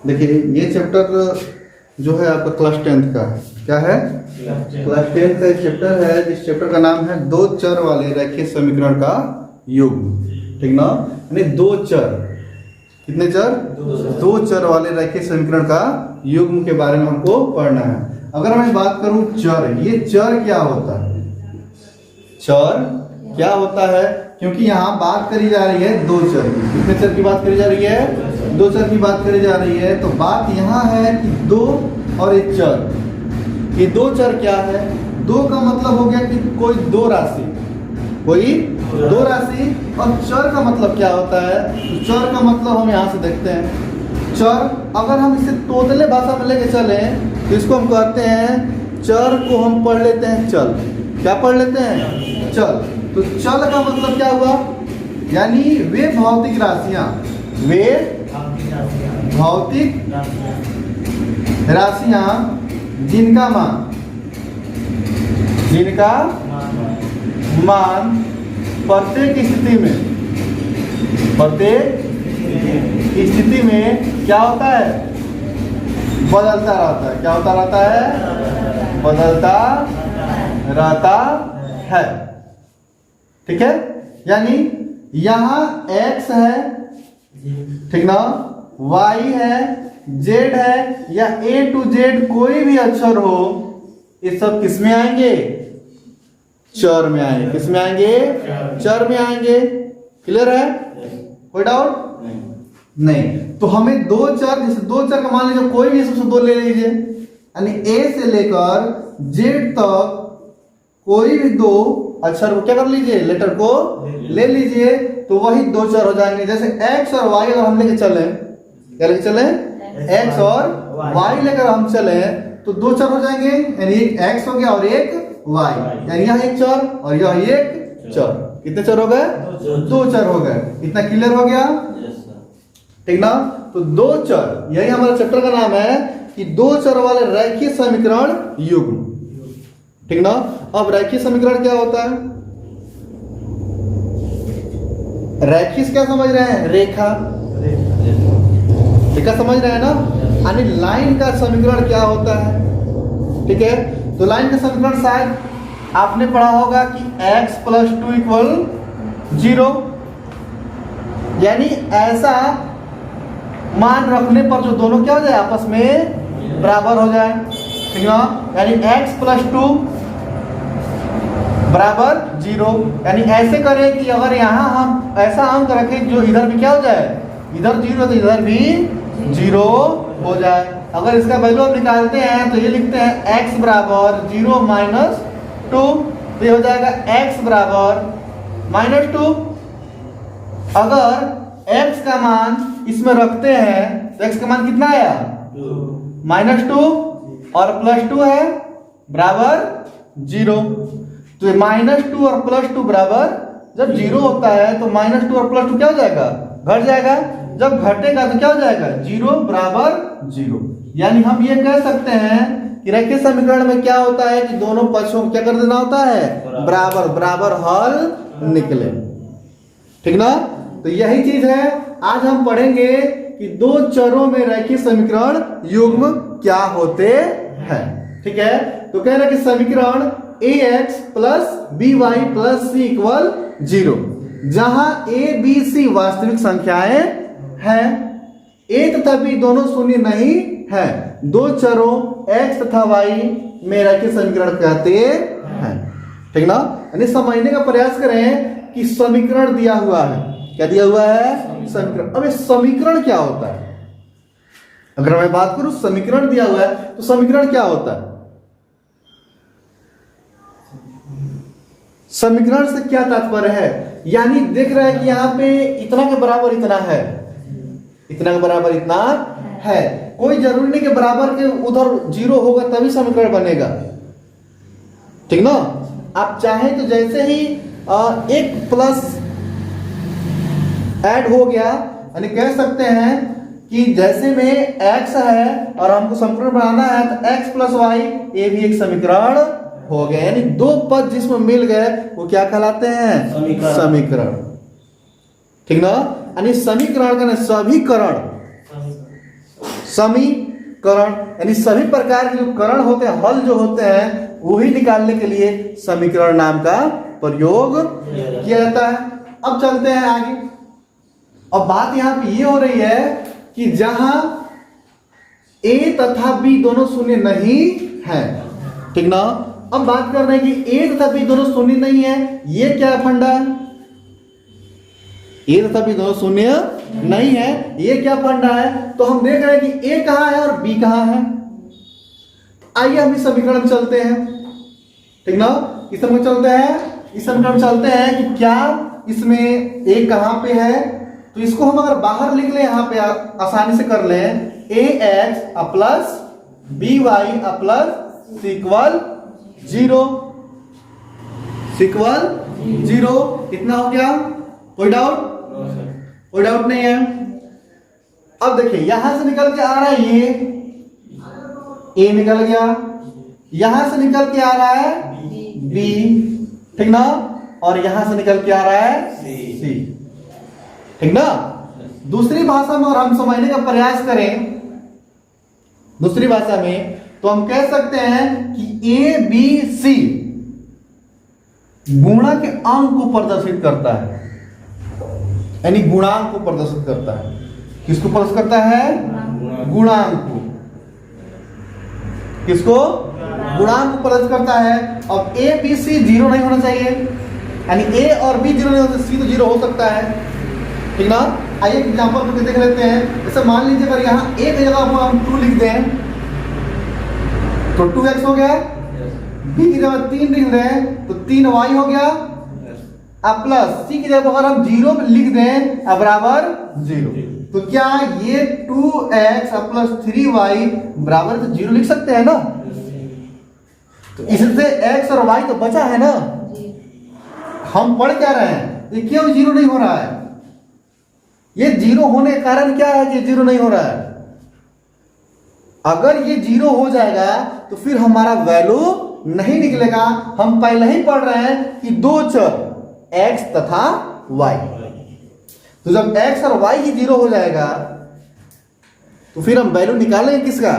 देखिए ये चैप्टर जो है आपका क्लास 10th का है। क्या है? क्लास 10th का चैप्टर है, जिस चैप्टर का नाम है दो चर वाले रैखिक समीकरण का युग्म। ठीक ना? यानी दो चर, कितने चर? दो चर वाले रैखिक समीकरण का युग्म के बारे में हमको पढ़ना है। अगर मैं बात करूं चर, ये चर क्या होता है? चर क्या होता है? क्योंकि यहाँ बात करी जा रही है दो चर की। कितने चर की बात करी जा रही है? दो चर की बात करी जा रही है। तो बात यहाँ है कि दो और एक चर। ये दो चर क्या है? दो का मतलब हो गया कि कोई दो राशि, कोई दो राशि। और चर का मतलब क्या होता है? तो चर का मतलब हम यहाँ से देखते हैं। चर अगर हम इसे तोतले भाषा में लेके चले तो इसको हम कहते हैं, चर को हम पढ़ लेते हैं चल। क्या पढ़ लेते हैं? चल। तो चल का मतलब क्या हुआ? यानी वे भौतिक राशियां, वे भौतिक राशियां जिनका मान प्रत्येक स्थिति में क्या होता है? बदलता रहता है। क्या होता रहता है? बदलता रहता है। ठीक है? यानी यहाँ x है, ठीक ना, y है, z है, या a to z कोई भी अक्षर हो, ये सब किस में आएंगे? चर में आएंगे। किस में आएंगे? चर में आएंगे। क्लियर है? कोई डाउट नहीं। तो हमें दो चर, जैसे दो चर का मान लीजिए कोई भी इसमें से दो ले लीजिए, यानी a से लेकर z तक कोई भी दो अक्षर को क्या कर लीजिए? लेटर को ले लीजिए, तो वही दो चर हो जाएंगे। जैसे x और y अगर हम लेके चले, क्या लेके चले? x और y लेकर हम चले तो दो चर हो जाएंगे, यानी एक x हो गया और एक y, यानी यह एक चर और यह एक चर। कितने चर हो गए? दो चर हो गए। इतना क्लियर हो गया? ठीक ना? तो दो चर, यही हमारे चैप्टर का नाम है कि दो चर वाले रैखिक समीकरण युग्म। ठीक ना? अब रैखिक समीकरण क्या होता है? रैखिक क्या समझ रहे हैं? रेखा। रेखा समझ रहे हैं ना? यानी लाइन का समीकरण क्या होता है? ठीक है? तो लाइन का समीकरण शायद आपने पढ़ा होगा कि x + 2 = 0, यानी ऐसा मान रखने पर जो दोनों क्या हो जाए? आपस में बराबर हो जाए। ठीक ना? यानी x + 2 = 0। यानी ऐसे करें कि अगर यहाँ हम ऐसा अंक रखें जो इधर भी क्या हो जाए? इधर 0 तो इधर भी 0 हो जाए। अगर इसका वैल्यू हम निकालते हैं तो ये लिखते हैं x = 0 - 2, तो ये हो जाएगा x = -2। अगर x का मान इसमें रखते हैं तो x का मान कितना आया? -2 और +2 है बराबर 0। तो -2 और +2 बराबर, जब 0 होता है तो -2 और +2 क्या हो जाएगा? घट जाएगा। जब घटेगा तो क्या हो जाएगा? 0 = 0। यानी हम ये कह सकते हैं कि रैखिक समीकरण में क्या होता है कि दोनों पक्षों को क्या कर देना होता है? बराबर बराबर हल निकले। ठीक ना? तो यही चीज है आज हम पढ़ेंगे कि दो चरों में रैखिक समीकरण युग्म क्या होते हैं। ठीक है? तो कह रहे कि समीकरण ax + by + c = 0, जहां a b c वास्तविक संख्याएं हैं, a तथा b दोनों शून्य नहीं है। दो चरों x तथा y में रैखिक समीकरण कहते हैं। ठीक ना? यानी समझने का प्रयास करें कि समीकरण दिया हुआ है। क्या दिया हुआ है? समीकरण। अब ये समीकरण क्या होता है? अगर मैं बात करूं समीकरण दिया हुआ है तो समीकरण क्या होता है? समीकरण से क्या तात्पर्य है? यानी देख रहे हैं कि यहाँ पे इतना के बराबर इतना है, इतना के बराबर इतना है। कोई जरूरी नहीं कि बराबर के उधर 0 होगा तभी समीकरण बनेगा। ठीक ना? आप चाहें तो जैसे ही एक प्लस ऐड हो गया, यानी कह सकते हैं कि जैसे में x है और हमको समीकरण बनाना है तो x + y, ये भी एक समीकरण हो गया। यानी दो पद जिसमें मिल गए वो क्या कहलाते हैं? समीकरण। ठीक ना? यानी समीकरण का समीकरण, समीकरण, यानी सभी प्रकार के जो करण होते हैं, हल जो होते हैं, वही निकालने के लिए समीकरण नाम का प्रयोग किया जाता है। अब चलते हैं आगे। अब बात यहां पे ये हो रही है कि जहां a तथा b दोनों शून्य नहीं है, ठीक ना। अब बात कर रहे हैं कि a तथा b दोनों शून्य नहीं है, ये क्या फंडा है? a तथा b दोनों शून्य नहीं है, ये क्या फंडा है? तो हम देख रहे हैं कि a कहां है और b कहां है। आइए हम इस समीकरण में चलते हैं, ठीक ना। इस समीकरण चलते हैं, इस समीकरण चलते हैं कि क्या इसमें a कहां पे है। तो इसको हम अगर बाहर लिख लें, यहां पे आसानी से कर लें, ax plus by plus equal 0, equal 0। कितना हो गया? कोई डाउट? कोई डाउट नहीं है। अब देखिए यहां से निकल के आ रहा है ये a निकल गया, यहां से निकल के आ रहा है b, ठीक ना, और यहां से निकल के आ रहा है c, ठीक ना। दूसरी भाषा में और हम समझने का प्रयास करें, दूसरी भाषा में, तो हम कह सकते हैं कि a b c गुणा के अंक को प्रदर्शित करता है, यानी गुणांक को प्रदर्शित करता है। किसको प्रदर्शित करता है? गुणांक को। किसको? गुणांक को प्रदर्शित करता है। अब a b c 0 नहीं होना चाहिए, यानी a और b 0 नहीं होता, c तो 0 हो सकता है, ठीक ना। आइए एग्जांपल करके देख लेते हैं। जैसे मान लीजिए अगर यहाँ a की जगह हम 2 लिख दें तो 2x हो गया, b की जगह 3 लिख दें तो 3y हो गया, अब प्लस c की जगह अगर हम 0 लिख दें बराबर 0, तो क्या ये 2x प्लस 3y बराबर 0 लिख सकते हैं ना। तो इससे x और y तो बचा है ना। हम पढ़ क्या रहे हैं, ये क्यों 0 नहीं हो रहा है? ये 0 होने का कारण क्या है कि 0 नहीं हो रहा है? अगर ये 0 हो जाएगा तो फिर हमारा वैल्यू नहीं निकलेगा। हम पहले ही पढ़ रहे हैं कि दो चर x तथा y, तो जब x और y ही 0 हो जाएगा तो फिर हम वैल्यू निकालेंगे किसका?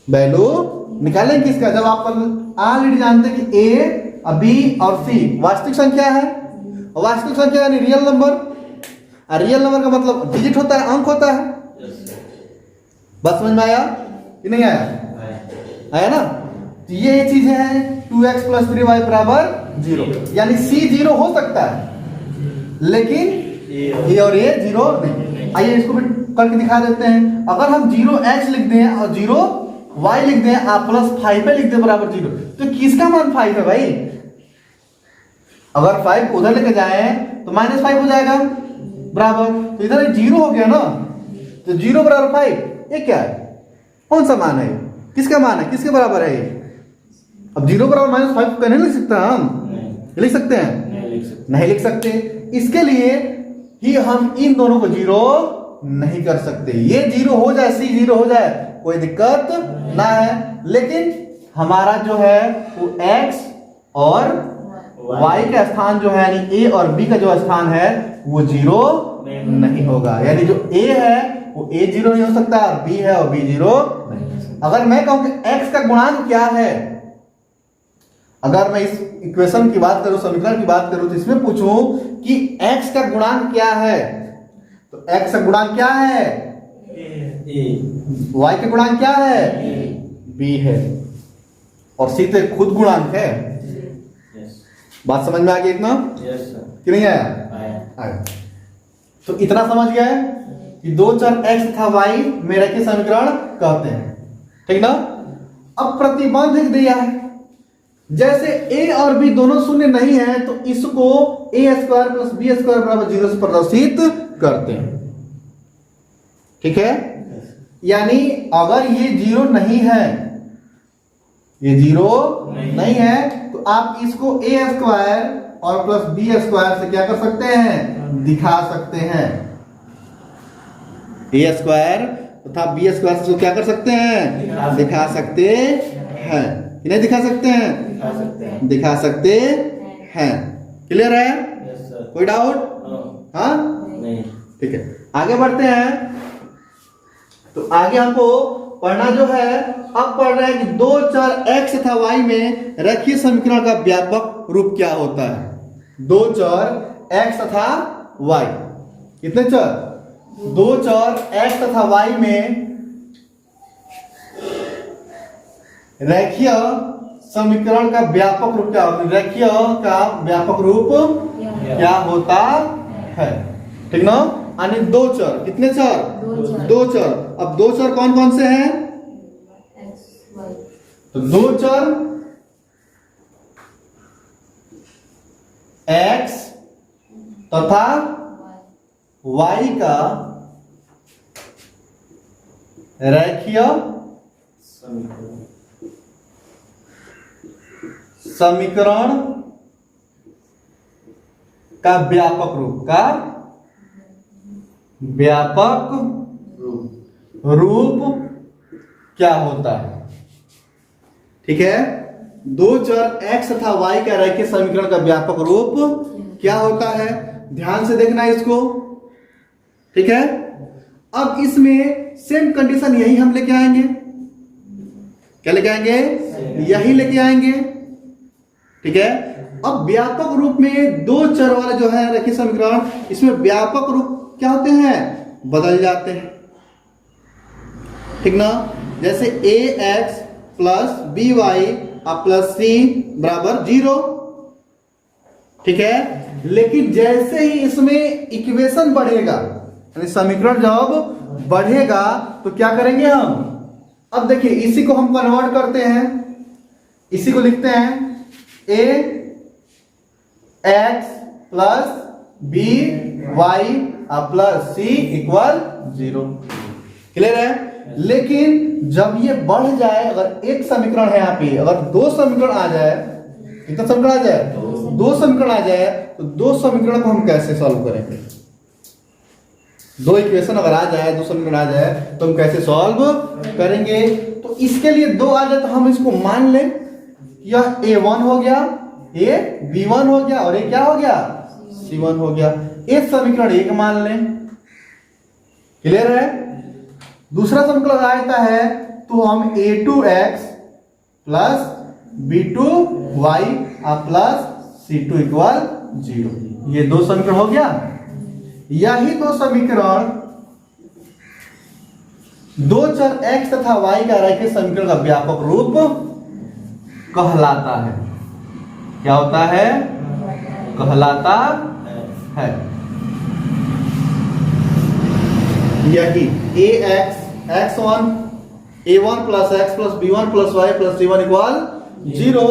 वैल्यू निकालेंगे किसका? जब आप ऑलरेडी जानते हैं कि a, b और c वास्तविक संख्या है, वास्तविक संख्या यानी रियल नंबर, और रियल नंबर का मतलब डिजिट होता है, अंक होता है। बात समझ में आया कि नहीं आया? आया ना। तो ये चीज है 2x प्लस 3y बराबर 0, यानी c 0 हो सकता है लेकिन a और a 0 नहीं। आइए इसको भी करके दिखा देते हैं। अगर हम 0x लिख दें और 0y लिख दें, आप प्लस 5 पे लिख दें बराबर 0, तो किसका मान 5 है भाई? अगर 5 उधर लेके जाए तो -5 हो जाएगा बराबर, तो इधर 0 हो गया ना, तो 0 बराबर 5, ये क्या है? कौन सा मान है? किसका मान है? किसके बराबर है ये? अब 0 बराबर -5 नहीं लिख सकता हम? लिख सकते हैं? नहीं लिख सकते। इसके लिए ही हम इन दोनों को 0 नहीं कर सकते। ये 0 हो जाए, c 0 हो जाए, कोई दिक्कत ना है, लेकिन हमारा जो है वो x और y का स्थान जो है, यानी a और b का जो स्थान है वो 0 नहीं होगा। यानी जो a है वो a 0 नहीं हो सकता, और b है और b 0 नहीं। अगर मैं कहूं कि x का गुणांक क्या है, अगर मैं इस इक्वेशन की बात करूं, समीकरण की बात करूं, तो इसमें पूछूं कि x का गुणांक क्या है, तो x का गुणांक क्या है? y का गुणांक क्या है? b है, और c तो खुद गुणांक है। बात समझ में आ गई इतना? कि नहीं आया? तो इतना समझ गए कि दो चर x तथा y में रेखीय समीकरण कहते हैं, ठीक ना। अब प्रतिबंध दिया है, जैसे a और b दोनों शून्य नहीं है तो इसको a² प्लस b² बराबर 0 से प्रदर्शित करते हैं, ठीक है। यानी अगर ये 0 नहीं है, ये 0 नहीं है, तो आप इसको a² और प्लस b² से क्या कर सकते हैं? दिखा सकते हैं। a² तथा b² से क्या कर सकते हैं? दिखा सकते हैं। नहीं दिखा सकते हैं? दिखा सकते हैं। क्लियर है? कोई डाउट? हाँ, ठीक है। आगे बढ़ते हैं। तो आगे हमको पढ़ना जो है, अब पढ़ रहे हैं कि दो चर x तथा y में रेखीय समीकरण का व्यापक रूप क्या होता है। दो चर x तथा y, कितने चर? दो चर x तथा y में रेखीय समीकरण का व्यापक रूप क्या होता है? रेखीय का व्यापक रूप क्या होता है, ठीक ना। यानी दो चर, कितने चर? दो चर। अब दो चर कौन कौन से हैं? तो दो चर x तथा y का रेखीय समीकरण का व्यापक रूप क्या होता है, ठीक है। दो चर x तथा y का रेखीय समीकरण का व्यापक रूप क्या होता है, ध्यान से देखना इसको, ठीक है। अब इसमें सेम कंडीशन यही हम लेके आएंगे, क्या लेके आएंगे? यही लेके आएंगे, ठीक है। अब व्यापक रूप में दो चर वाले जो है रेखीय समीकरण, इसमें व्यापक रूप क्या होते हैं? बदल जाते हैं, ठीक ना। जैसे ax plus by plus c बराबर 0, ठीक है। लेकिन जैसे ही इसमें इक्वेशन बढ़ेगा, यानी समीकरण जब बढ़ेगा तो क्या करेंगे हम? अब देखिए इसी को हम कन्वर्ट करते हैं, इसी को लिखते हैं ax plus by plus c equal 0, clear है। लेकिन जब ये बढ़ जाए, अगर एक समीकरण है यहाँ पे, अगर दो समीकरण आ जाए, कितना समीकरण आ जाए? दो समीकरण आ जाए, तो दो समीकरण को हम कैसे सॉल्व करेंगे? दो इक्वेशन अगर आ जाए, दो समीकरण आ जाए, तो हम कैसे सॉल्व करेंगे? तो इसके लिए दो आ जाए तो हम इसको मान लें, यह a1 हो गया, ये b1 हो गया, और ये क्या हो गया? c1 हो गया। एक समीकरण एक मान लें, क्लियर है। दूसरा समीकरण आता है तो हम a2x plus b2y plus c2 equal 0, ये दो समीकरण हो गया। यही दो समीकरण दो चर x तथा y का रेखीय समीकरण का व्यापक रूप कहलाता है। क्या होता है? कहलाता है। यही a1 plus x plus b1 plus y plus c1 equal 0,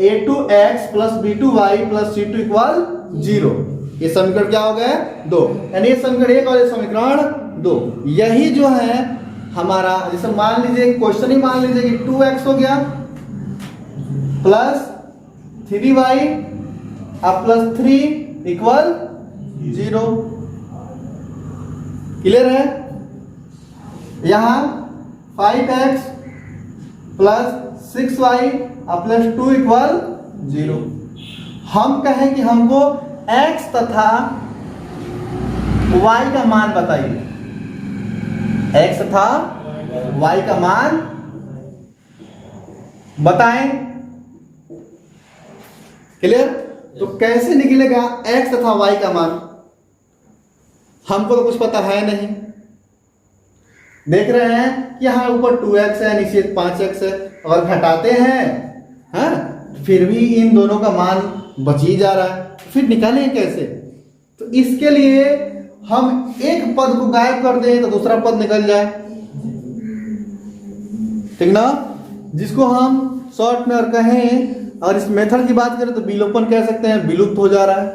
a2x plus b2y plus c2 equal 0, ये समीकरण क्या हो गए? दो। यानी ये समीकरण एक और ये समीकरण दो। यही जो है हमारा, जैसे मान लीजिए क्वेश्चन ही मान लीजिए कि 2x हो गया plus 3y plus 3 equal 0, clear है। यहां 5x plus 6y plus 2 equal 0। हम कहें कि हमको x तथा y का मान बताइए, x तथा y का मान बताएं, क्लियर। तो कैसे निकलेगा x तथा y का मान? हमको तो कुछ पता है नहीं। देख रहे हैं कि यहाँ ऊपर 2x है, नीचे 5x है, अगर घटाते हैं फिर भी इन दोनों का मान बच ही जा रहा है, फिर निकालें कैसे? तो इसके लिए हम एक पद को गायब कर दें तो दूसरा पद निकल जाए, ठीक ना। जिसको हम शॉर्ट में और कहें, और इस मेथड की बात करें तो विलोपन कह सकते हैं, विलुप्त हो जा रहा है।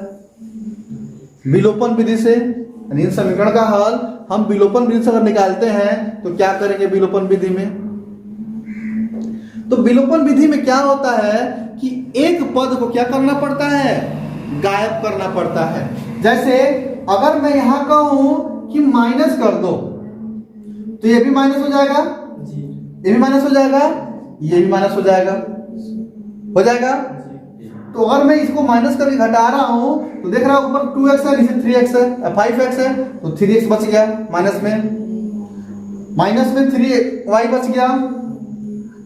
विलोपन विधि से इन समीकरण का हल हम विलोपन विधि से अगर निकालते हैं तो क्या करेंगे? विलोपन विधि में, तो विलोपन विधि में क्या होता है कि एक पद को क्या करना पड़ता है? गायब करना पड़ता है। जैसे अगर मैं यहां कहूं कि माइनस कर दो, तो ये भी माइनस हो जाएगा, ये भी माइनस हो जाएगा, ये भी माइनस हो जाएगा, हो जाएगा। तो अगर मैं इसको माइनस करके घटा रहा हूं तो देख रहा हूं ऊपर 2x है, नीचे 3x है, 5x है, तो 3x बच गया माइनस में। माइनस में 3y बच गया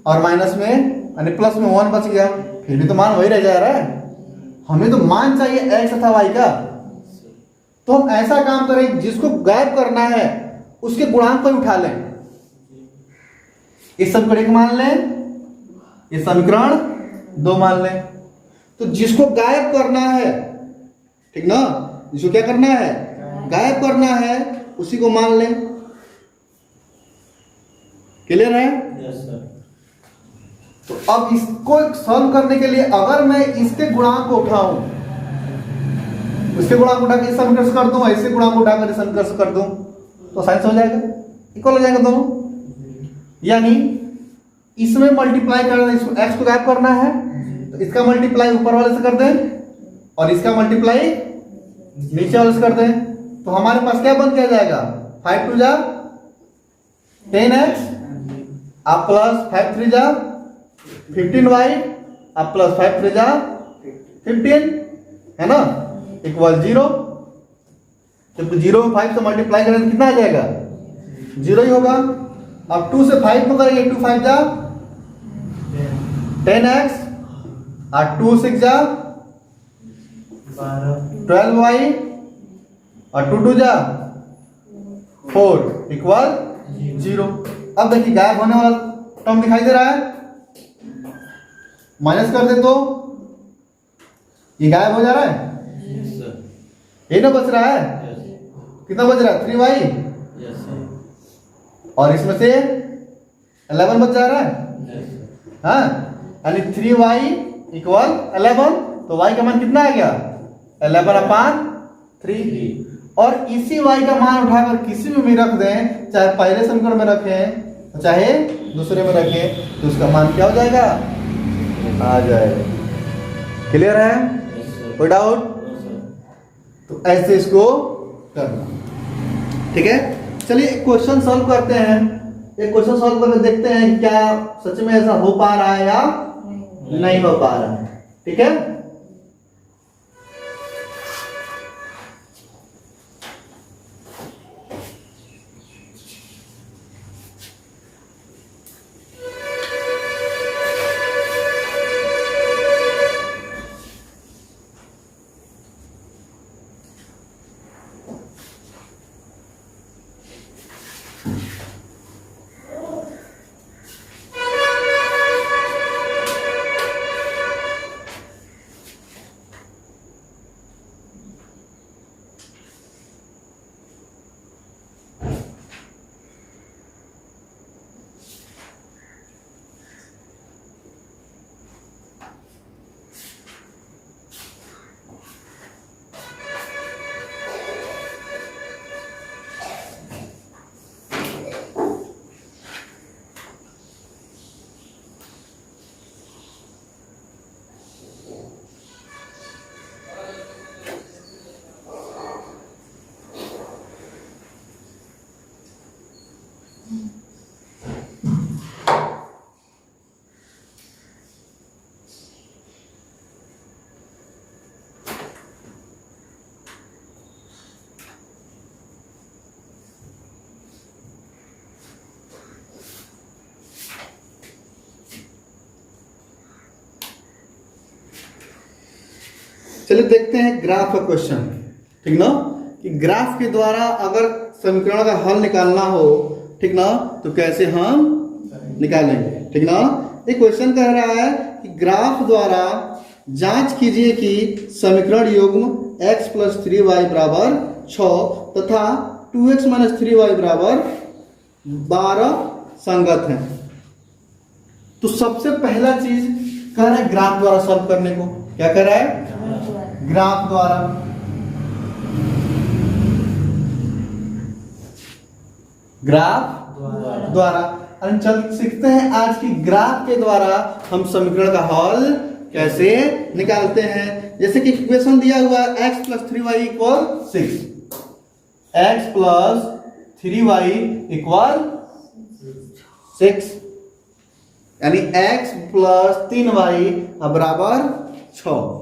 और माइनस में यानी प्लस में 1 बच गया, फिर भी तो मान वही रह जा रहा है। हमें तो मान चाहिए x तथा y का। तो हम ऐसा काम करें जिसको गायब करना है उसके गुणांक को ही उठा लें। इस समीकरण 1 मान लें, इस समीकरण 2 मान लें। तो जिसको गायब करना है, ठीक ना, जिसको क्या करना है, गायब करना है, उसी को मान लें। क्लियर है? Yes sir. तो अब इसको सॉल्व करने के लिए अगर मैं इसके गुणांक को उठाऊं, इसके गुणांक उठा के इस समीकरण से कर दूं, इसके गुणांक उठाकर इस समीकरण से कर दूं, तो साइन हो जाएगा, इक्वल हो जाएगा दोनों। यानी इसमें मल्टीप्लाई करना, इसको x को गायब करना है तो इसका मल्टीप्लाई ऊपर वाले से कर दें और इसका मल्टीप्लाई नीचे वाले से कर दें। तो हमारे पास क्या बन के आ जाएगा, 5 2 जा 10x आप प्लस 5 3 जा 15y आप प्लस 5 3 जा 15, है ना, इक्वल 0। जब 0 में 5 से मल्टीप्लाई करें तो कितना आ जाएगा, 0 ही होगा। अब 2 से 5 में करेंगे, 2 5 जा 10x और 2 6 जा 12y और 2 2 जा 4 इक्वल 0। अब देखिए गायब होने वाला टर्म दिखाई दे रहा है, माइनस कर दे तो ये गायब हो जा रहा है, ये ना बच रहा है, कितना बच रहा है 3y, और इसमें से 11 बच जा रहा है, हाँ, यानी 3y इक्वल 11। तो y का मान कितना आ गया, 11/3। और इसी y का मान उठाकर किसी में भी रख दें, चाहे पहले समीकरण में रखें चाहे दूसरे में रखें, तो उसका मान क्या हो जाएगा, आ जाएगा। क्लियर है? कोई डाउट? तो ऐसे इसको करना, ठीक है। चलिए एक क्वेश्चन सॉल्व करते हैं, एक क्वेश्चन सॉल्व करके देखते हैं क्या सच में ऐसा हो पा रहा है या नहीं हो पा रहा है, ठीक है। चलिए देखते हैं ग्राफ का क्वेश्चन, ठीक ना, कि ग्राफ के द्वारा अगर समीकरण का हल निकालना हो, ठीक ना, तो कैसे हम निकालेंगे, ठीक ना। एक क्वेश्चन कह रहा है कि ग्राफ द्वारा जांच कीजिए कि समीकरण युग्म x + 3y = 6 तथा 2x - 3y = 12 संगत है। तो सबसे पहला चीज कह रहा है ग्राफ द्वारा सॉल्व करने को। क्या कह रहा है, ग्राफ द्वारा। ग्राफ द्वारा चल सीखते हैं आज की ग्राफ के द्वारा हम समीकरण का हल कैसे निकालते हैं। जैसे कि इक्वेशन दिया हुआ है x + 3y = 6, x + 3y = 6, यानी x + 3y = 6।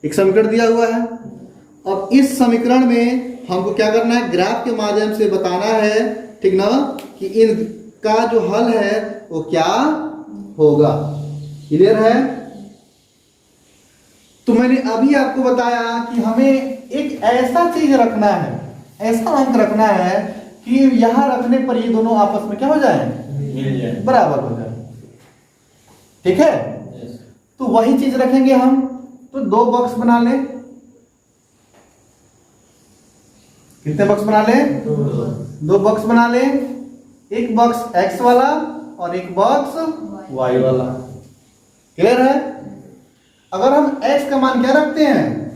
एक समीकरण दिया हुआ है। अब इस समीकरण में हमको क्या करना है, ग्राफ के माध्यम से बताना है, ठीक ना, कि इनका जो हल है वो क्या होगा। क्लियर है? तो मैंने अभी आपको बताया कि हमें एक ऐसा चीज रखना है, ऐसा अंक रखना है कि यहां रखने पर ये दोनों आपस में क्या हो जाए, मिल जाए, बराबर हो जाए। ठीक है? तो वही चीज रखेंगे हम। तो दो बॉक्स बना ले। कितने बॉक्स बना ले? दो बॉक्स बना ले। एक बॉक्स x वाला और एक बॉक्स y वाला। क्लियर है? अगर हम x का मान क्या रखते हैं,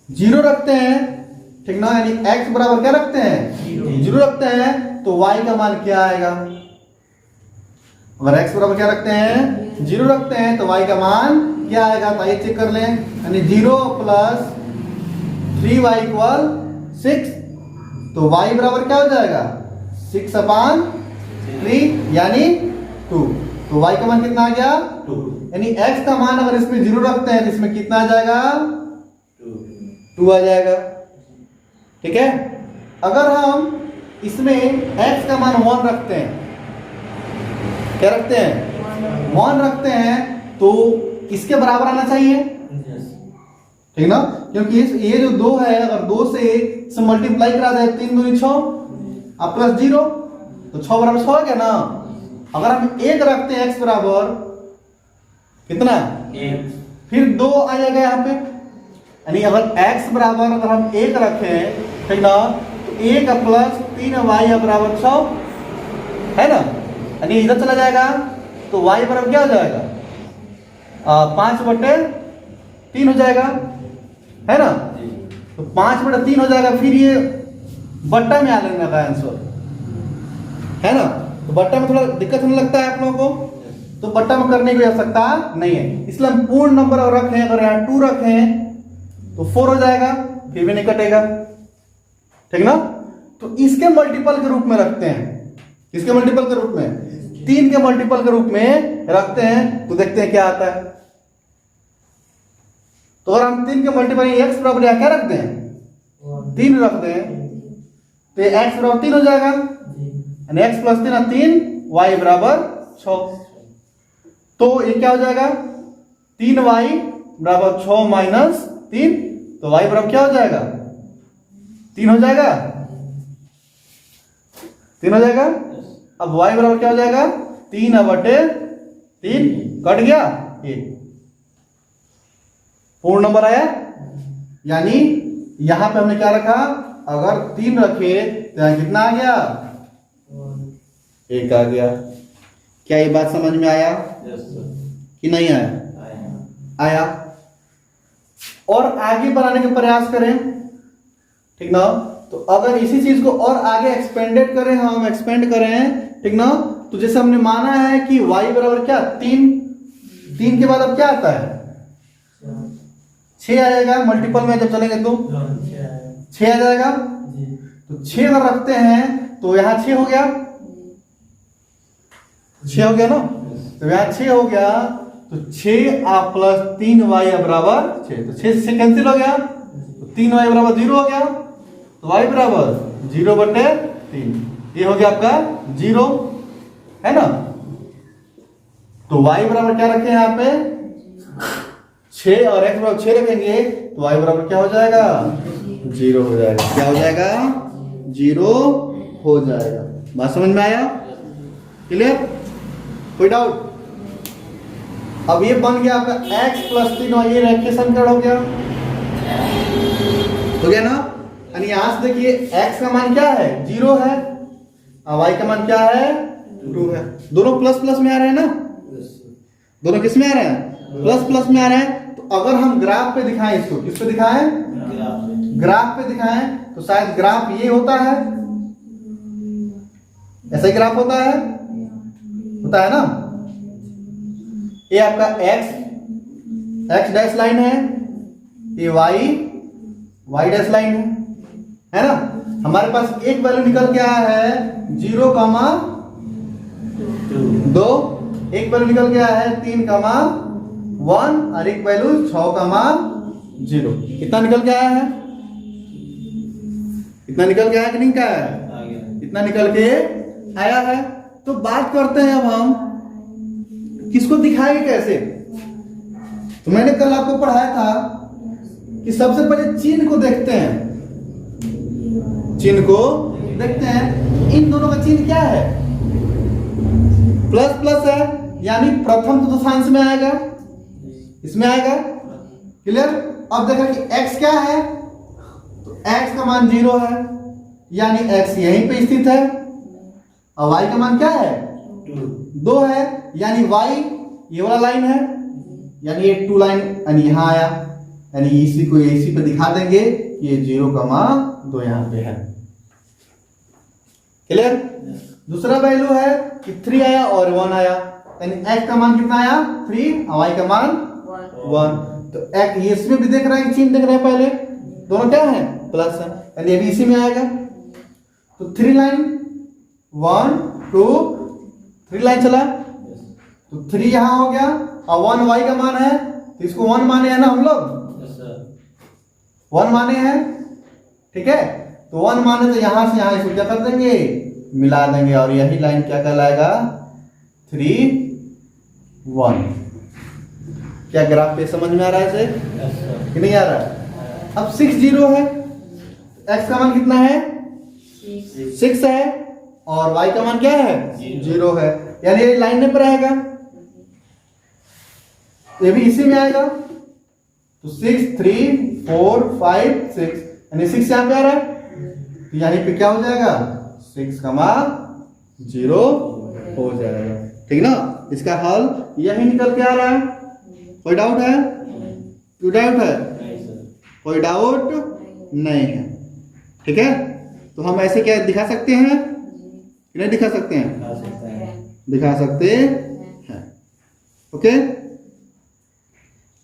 0 रखते हैं, ठीक ना, यानी x बराबर क्या रखते हैं, 0 रखते हैं, तो y का मान क्या आएगा? अगर x बराबर क्या रखते हैं, 0 रखते हैं, तो y का मान क्या आएगा? तो आइए चेक कर लें। यानी 0 प्लस 3y इक्वल 6, तो y बराबर क्या हो जाएगा, 6/3 यानी 2। तो y का मान कितना आ गया, 2। यानी x का मान अगर इसमें 0 रखते हैं तो इसमें कितना आ जाएगा, 2 आ जाएगा। ठीक है? अगर हम इसमें x का मान 1 रखते हैं, क्या रखते हैं, 1 रखते हैं, तो इसके बराबर आना चाहिए, ठीक ना, क्योंकि ये जो 2 है, अगर 2 से मल्टीप्लाई करा जाए, 3 दूनी 6 और प्लस 0, तो 6 बराबर 6 हो गया ना। अगर हम 1 रखते हैं x बराबर कितना, 1, फिर 2 आ जाएगा यहाँ पे। यानी अगर x बराबर अगर हम 1 रखें, ठीक ना, तो 1 प्लस 3y बराबर 6 है ना। यानी इधर चला जाएगा तो y बराबर क्या हो जाएगा, 5/3 हो जाएगा, है ना। तो 5/3 हो जाएगा। फिर ये बट्टा में आ लेने का आंसर, है ना। तो बट्टा में थोड़ा दिक्कत होने लगता है आप लोगों को, तो बट्टा में करने की आवश्यकता नहीं है। इसलिए हम पूर्ण नंबर अगर रखें, अगर यहाँ 2 रखें तो 4 हो जाएगा, फिर भी नहीं कटेगा, ठीक ना। तो इसके मल्टीपल के रूप में रखते हैं, इसके मल्टीपल के रूप में, 3 के मल्टीपल के रूप में रखते हैं, तो देखते हैं क्या आता है। तो अगर हम 3 के मल्टीपल x बराबर क्या रख दें, 3 रख दें, तो x बराबर 3 हो जाएगा, यानी x प्लस 3 y बराबर 6। तो ये क्या हो जाएगा, 3y बराबर 6 माइनस 3, तो y बराबर क्या हो जाएगा, 3 हो जाएगा, 3 हो जाएगा। अब y बराबर क्या हो जाएगा, 3/3 कट गया, ये पूर्ण नंबर आया। यानी यहां पे हमने क्या रखा, अगर 3 रखे तो यहां कितना आ गया, 1 आ गया। क्या ये बात समझ में आया कि नहीं आया? आया। और आगे बढ़ाने का प्रयास करें, ठीक ना। तो अगर इसी चीज को और आगे एक्सपेंडेड करें, हम एक्सपेंड करें, ठीक ना, तो जैसे हमने माना है कि y बराबर क्या, 3 के बाद अब क्या आता है, 6 आ जाएगा। मल्टीपल में जब चलेंगे तो 6 आ जाएगा। तो 6 अगर रखते हैं तो यहाँ 6 हो गया, 6 हो गया ना। तो यहाँ 6 हो गया, तो 6 प्लस 3y बराबर 6, तो 6 से कैंसिल हो गया, तो 3y बराबर 0 हो गया, तो y बराबर 0/3, ये हो गया आपका 0, है ना। तो y बराबर क्या रखें यहाँ पे, 6 और x बराबर 6 रखेंगे, तो y बराबर क्या हो जाएगा, 0 हो जाएगा। क्या हो जाएगा, 0 हो जाएगा। बात समझ में आया? क्लियर? कोई डाउट? अब ये बन गया आपका x प्लस 3y, ये रेखीय हो गया, हो गया ना। यानी यहां से देखिए x का मान क्या है, 0 है, और y का मान क्या है, 2 है। दोनों प्लस प्लस में आ रहे हैं ना, दोनों किस में आ रहे हैं, प्लस प्लस में आ रहे हैं। तो अगर हम ग्राफ पे दिखाएं, इसको किस पे दिखाएं, ग्राफ पे दिखाएं, तो शायद ग्राफ ये होता है, ऐसा ही ग्राफ होता है ना। ये आपका x डैश लाइन है, ये y डैश लाइन है ना। हमारे पास एक वैल्यू निकल के आया है 0, 2, एक वैल्यू निकल के आया है 3, 1, और एक वैल्यू 6, 0। कितना निकल के आया है, इतना निकल के आया कि नहीं का है? इतना निकल के आया है। तो बात करते हैं अब हम किसको दिखाएंगे कैसे। तो मैंने कल आपको पढ़ाया था कि सबसे पहले चिन्ह को देखते हैं, चिन्ह को देखते हैं। इन दोनों का चिन्ह क्या है? प्लस प्लस है, यानी प्रथम तो दशांश में आएगा, इसमें आएगा। क्लियर? अब देखा कि x क्या है, तो x का मान 0 है, यानी x यहीं पे स्थित है। और y का मान क्या है? 2 है, यानी y ये वाला लाइन है, यानी ये 2 लाइन यानी यहां आया, यानी इसी को इसी पे दिखा देंगे कि ये 0 का मान 2 यहां पे है। क्लियर? दूसरा वैल्यू है कि 3 आया और 1 आया, यानी x का मान कितना आया? 3 और y का मान 1। तो x इसमें भी देख रहे हैं, चिन्ह देख रहे हैं, पहले दोनों क्या है? प्लस है, यानी ये भी इसी में आएगा। तो 3 लाइन 1 2 3 लाइन चला, तो 3 यहां हो गया और 1 y का मान है, तो इसको 1 माने हैं ना हम लोग, 1 माने हैं। ठीक है, तो 1 माने तो यहां से यहां इसको क्या कर देंगे? मिला देंगे, और यही लाइन क्या कहलाएगा? 3 1। क्या ग्राफ पे समझ में आ रहा है इसे कि नहीं आ रहा है? अब 6 0 है, x का मान कितना है? 6 है, और y का मान क्या है? 0 है, यानी ये लाइन में पर आएगा, ये भी इसी में आएगा। तो 6 3 4 5 6, यानी 6 यहां पे आ रहा है, तो यहीं पे क्या हो जाएगा? 6 का मान 0 हो जाएगा। ठीक ना? इसका हल यही निकल के आ रहा है। कोई डाउट है? कोई डाउट है? कोई डाउट नहीं है। ठीक है, तो हम ऐसे क्या दिखा सकते हैं कि नहीं दिखा सकते हैं? दिखा सकते हैं। ओके,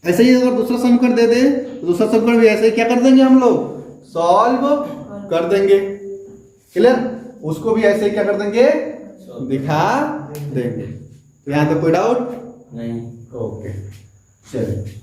ऐसे ही अगर दूसरा समीकरण दे दे तो दूसरा समीकरण भी ऐसे ही क्या कर देंगे हम लोग? सॉल्व कर देंगे। क्लियर? उसको भी ऐसे ही क्या कर देंगे? दिखा देंगे। तो यहां तक कोई डाउट नहीं? ओके, चलिए।